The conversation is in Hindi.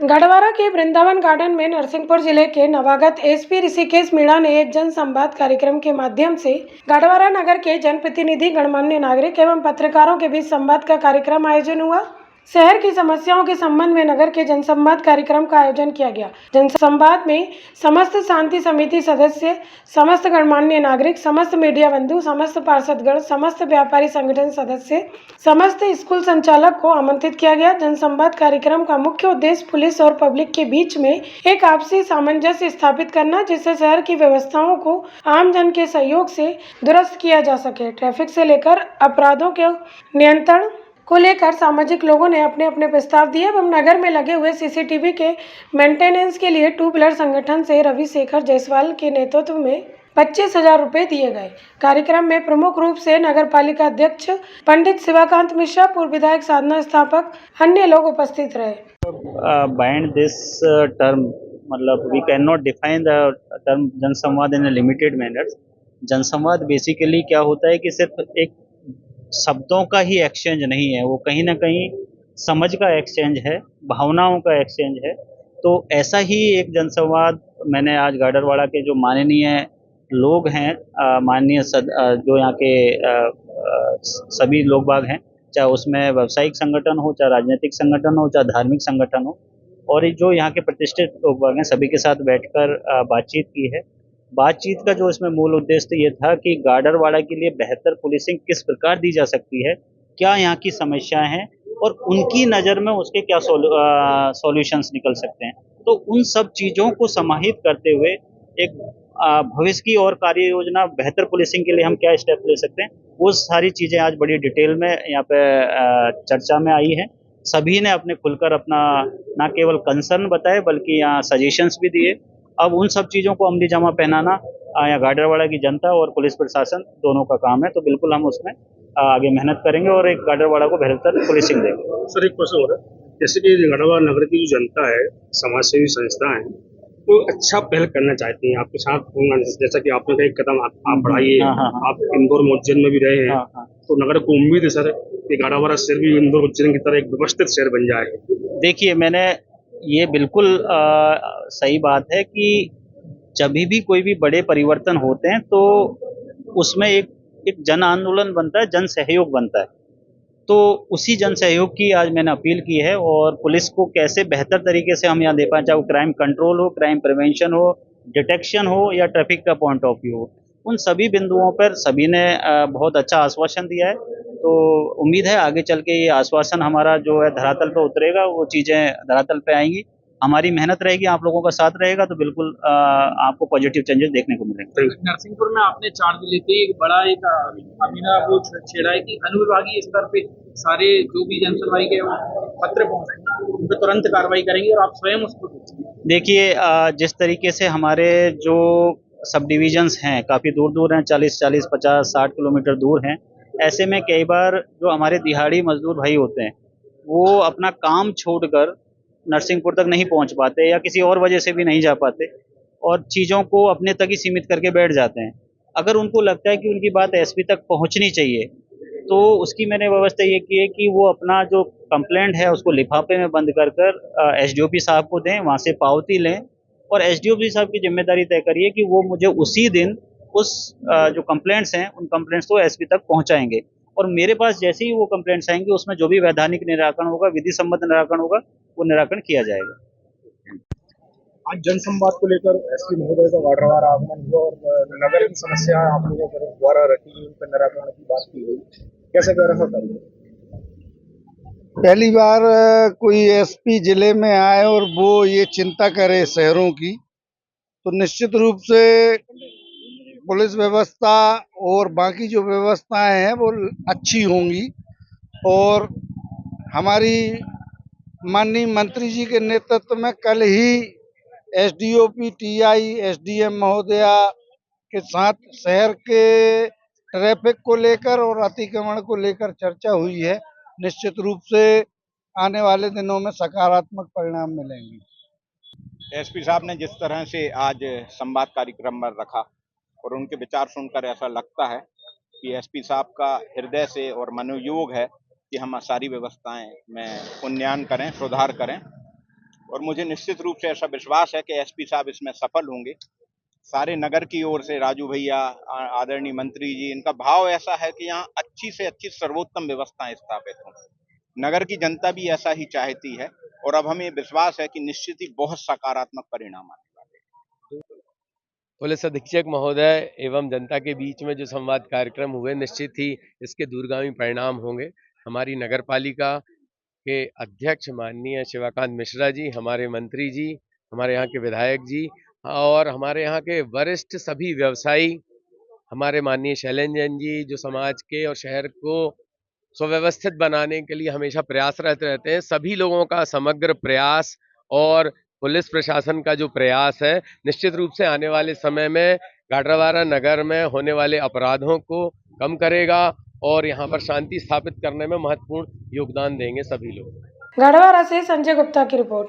गढ़वारा के वृंदावन गार्डन में नरसिंहपुर जिले के नवागत एसपी ऋषिकेश मीणा ने एक जन संवाद कार्यक्रम के माध्यम से गढ़वारा नगर के जनप्रतिनिधि, गणमान्य नागरिक एवं पत्रकारों के बीच संवाद का कार्यक्रम आयोजन हुआ। शहर की समस्याओं के संबंध में नगर के जनसंवाद कार्यक्रम का आयोजन किया गया। जनसंवाद में समस्त शांति समिति सदस्य, समस्त गणमान्य नागरिक, समस्त मीडिया बंधु, समस्त पार्षदगण, समस्त व्यापारी संगठन सदस्य, समस्त स्कूल संचालक को आमंत्रित किया गया। जनसंवाद कार्यक्रम का मुख्य उद्देश्य पुलिस और पब्लिक के बीच में एक आपसी सामंजस्य स्थापित करना, जिससे शहर की व्यवस्थाओं को आम जन के सहयोग से दुरुस्त किया जा सके। ट्रैफिक से लेकर अपराधों के नियंत्रण को लेकर सामाजिक लोगों ने अपने अपने प्रस्ताव दिए एवं नगर में लगे हुए सीसीटीवी के मेंटेनेंस के लिए टू व्हीलर संगठन से रविशेखर जायसवाल के नेतृत्व में 25,000 रुपये दिए गए। कार्यक्रम में प्रमुख रूप से नगर पालिका अध्यक्ष पंडित शिवाकांत मिश्रा, पूर्व विधायक साधना स्थापक, अन्य लोग उपस्थित रहे। Bind this term, मतलब we cannot define the term जनसंवाद in a limited manner. जनसंवाद बेसिकली क्या होता है कि सिर्फ एक शब्दों का ही एक्सचेंज नहीं है, वो कहीं ना कहीं समझ का एक्सचेंज है, भावनाओं का एक्सचेंज है। तो ऐसा ही एक जनसंवाद मैंने आज गाडरवाड़ा के जो माननीय लोग हैं, माननीय जो यहाँ के सभी लोग बाग हैं, चाहे उसमें व्यावसायिक संगठन हो, चाहे राजनीतिक संगठन हो, चाहे धार्मिक संगठन हो, और जो यहाँ के प्रतिष्ठित लोग बाग हैं, सभी के साथ बैठकर बातचीत की है। बातचीत का जो इसमें मूल उद्देश्य तो ये था कि गाडरवाड़ा के लिए बेहतर पुलिसिंग किस प्रकार दी जा सकती है, क्या यहाँ की समस्याएं हैं और उनकी नज़र में उसके क्या सॉल्यूशंस निकल सकते हैं। तो उन सब चीज़ों को समाहित करते हुए एक भविष्य की और कार्य योजना, बेहतर पुलिसिंग के लिए हम क्या स्टेप ले सकते हैं, वो सारी चीज़ें आज बड़ी डिटेल में यहाँ पे चर्चा में आई है। सभी ने अपने खुलकर अपना ना केवल कंसर्न बताए बल्कि यहाँ सजेशंस भी दिए। अब उन सब चीज़ों को अमली जामा पहनाना यहाँ गाडरवाड़ा की जनता और पुलिस प्रशासन दोनों का काम है। तो बिल्कुल हम उसमें आगे मेहनत करेंगे और एक गाडरवाड़ा को बेहतर पुलिसिंग देंगे। सर, एक प्रश्न हो रहा है, जैसे कि गाडरवाड़ा नगर की जो जनता है, समाजसेवी संस्था है, तो अच्छा पहल करना चाहती हैं आपके साथ, जैसा कि आपने कहा एक कदम आप बढ़ाइए। आप इंदौर उज्जैन में भी रहे हैं, तो नगर को उम्मीद है सर कि गाडरवाड़ा शहर भी इंदौर उज्जैन की तरह एक व्यवस्थित शहर बन जाए। देखिए, मैंने ये बिल्कुल सही बात है कि जब भी कोई भी बड़े परिवर्तन होते हैं तो उसमें एक जन आंदोलन बनता है, जन सहयोग बनता है। तो उसी जन सहयोग की आज मैंने अपील की है और पुलिस को कैसे बेहतर तरीके से हम यहाँ दे पाएँ, चाहे वो क्राइम कंट्रोल हो, क्राइम प्रिवेंशन हो, डिटेक्शन हो या ट्रैफिक का पॉइंट ऑफ व्यू हो, उन सभी बिंदुओं पर सभी ने बहुत अच्छा आश्वासन दिया है। तो उम्मीद है आगे चल के ये आश्वासन हमारा जो है धरातल पे उतरेगा, वो चीज़ें धरातल पे आएंगी। हमारी मेहनत रहेगी, आप लोगों का साथ रहेगा, तो बिल्कुल आपको पॉजिटिव चेंजेस देखने को मिलेंगे। नरसिंहपुर में आपने चार्ज लेते एक बड़ा एक अभिनव वो छेड़ा है कि अनुविभागीय स्तर पे सारे जो भी जन सुनवाई के पत्र पहुंचेंगे उन पर तुरंत कार्रवाई करेंगे और आप स्वयं उसको देखिए, जिस तरीके से हमारे जो सब डिविजन्स हैं काफ़ी दूर दूर हैं, 40-40, 50, 60 किलोमीटर दूर हैं। ऐसे में कई बार जो हमारे दिहाड़ी मजदूर भाई होते हैं वो अपना काम छोड़कर नरसिंहपुर तक नहीं पहुंच पाते या किसी और वजह से भी नहीं जा पाते और चीज़ों को अपने तक ही सीमित करके बैठ जाते हैं। अगर उनको लगता है कि उनकी बात एसपी तक पहुंचनी चाहिए तो उसकी मैंने व्यवस्था ये की है कि वो अपना जो कंप्लेंट है उसको लिफाफे में बंद कर एसडीओपी साहब को दें, वहाँ से पावती लें और एसडीओपी साहब की जिम्मेदारी तय करिए कि वो मुझे उसी दिन उस जो कंप्लेंट्स हैं उन कंप्लेंट्स को एसपी तक पहुँचाएंगे और मेरे पास जैसे ही वो कंप्लेंट्स आएंगे उसमें जो भी वैधानिक निराकरण होगा, विधि सम्मत निराकरण होगा, वो निराकरण किया जाएगा। आज जनसंवाद को लेकर एसपी महोदय का गाडरवाड़ा आगमन हुआ और नगर की समस्या आप लोगों के द्वारा रखी, उन पर निराकरण की बात की गई, कैसे कर रहा था? पहली बार कोई एसपी जिले में आए और वो ये चिंता करे शहरों की, तो निश्चित रूप से पुलिस व्यवस्था और बाकी जो व्यवस्थाएं हैं वो अच्छी होंगी और हमारी माननीय मंत्री जी के नेतृत्व में कल ही एसडीओपी, टीआई, एसडीएम महोदया के साथ शहर के ट्रैफिक को लेकर और अतिक्रमण को लेकर चर्चा हुई है। निश्चित रूप से आने वाले दिनों में सकारात्मक परिणाम मिलेंगे। एसपी साहब ने जिस तरह से आज संवाद कार्यक्रम में रखा और उनके विचार सुनकर ऐसा लगता है कि एसपी साहब का हृदय से और मनोयोग है कि हम सारी व्यवस्थाएं में उन्नयन करें, सुधार करें और मुझे निश्चित रूप से ऐसा विश्वास है कि एसपी साहब इसमें सफल होंगे। सारे नगर की ओर से राजू भैया, आदरणीय मंत्री जी, इनका भाव ऐसा है कि यहाँ अच्छी से अच्छी सर्वोत्तम व्यवस्थाएं स्थापित हों। नगर की जनता भी ऐसा ही चाहती है और अब हमें विश्वास है कि निश्चित ही बहुत सकारात्मक परिणाम आने वाले हैं। पुलिस अधीक्षक महोदय एवं जनता के बीच में जो संवाद कार्यक्रम हुए, निश्चित ही इसके दूरगामी परिणाम होंगे। हमारी नगर पालिका के अध्यक्ष माननीय शिवाकांत मिश्रा जी, हमारे मंत्री जी, हमारे यहाँ के विधायक जी और हमारे यहाँ के वरिष्ठ सभी व्यवसायी, हमारे माननीय शैलेंद्र जी, जो समाज के और शहर को सुव्यवस्थित बनाने के लिए हमेशा प्रयासरत रहते हैं, सभी लोगों का समग्र प्रयास और पुलिस प्रशासन का जो प्रयास है, निश्चित रूप से आने वाले समय में गाडरवारा नगर में होने वाले अपराधों को कम करेगा और यहाँ पर शांति स्थापित करने में महत्वपूर्ण योगदान देंगे सभी लोग। गढ़वारा से संजय गुप्ता की रिपोर्ट।